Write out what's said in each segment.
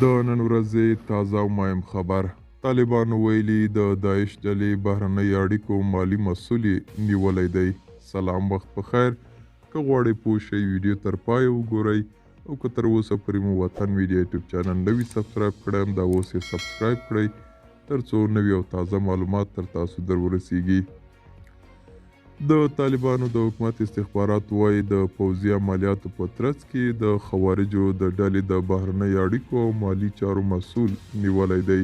د نن ورځې تازه او مهم خبر. طالبانو ویلي د داعش ډلې بهرنۍ اړیکو مالي مسؤل یې نیولی دی. سلام، وخت په خیر. که غواړئ پوه شئ ویډیو تر پایه وګورئ او که تر اوسه پورې مو وطن میډیا یوټیوب چینل نه وي سبسکرایب کړی هم دا اوس یې سبسکرایب کړئ تر څو نوي او تازه معلومات تر تاسو در ورسیږي. د طالبانو د حکومت استخبارات وایي د پوځي عملیاتو په ترڅ کې د خوارجو د ډلې د بهرنۍ اړیکو او مالي چارو مسؤل نیولی دی.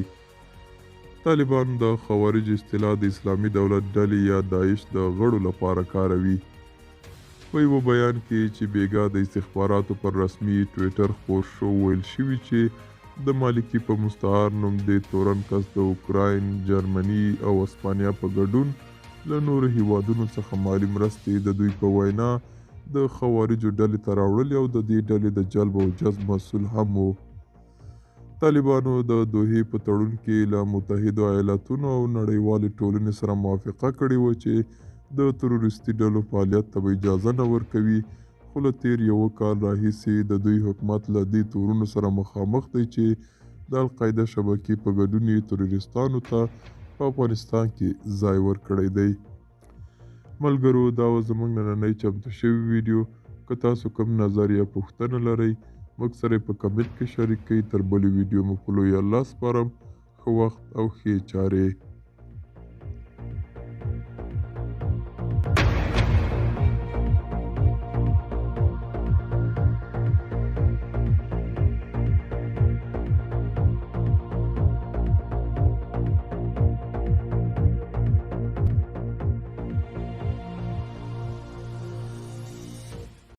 طالبانو د خوارجو اصطلاح د اسلامي دولت ډلې یا داعش د غړو لپاره کاروي. په یوه بیان کې چې بیګا د استخباراتو پر رسمي ټویټر خپور شو ویل شوي چې د مالکي په مستعار نوم د تورن کس د اوکراین، جرمني او اسپانیا په ګډون له نورو هیوادونو څخه مالي مرستې د دوی په وینا د خوارجو ډلې ته راوړلې او د دې ډلې د جلب او جذب مسؤل هم و. طالبانو د دوحې په تړون کې له متحدو ایالاتونو او نړیوالې ټولنې سره موافقه کړې وه چې د تروریستي ډلو فعالیت ته به اجازه نه ورکوي، خو له تیر یوه کال راهیسې د دوی حکومت له دې تورونو سره مخامخ دی چې د القاعده شبکې په ګډون یې تروریستانو ته په افغانستان کې ځای ورکړی دی. ملګرو، دا و زموږ نننۍ چمتو شوی ویډیو. که تاسو کوم نظر یا پوښتنه لرئ موږ سره په کمنټ کې شریک کړئ. تر بلې ویډیو مو په لوی الله سپارم. ښه وخت او ښې چارې.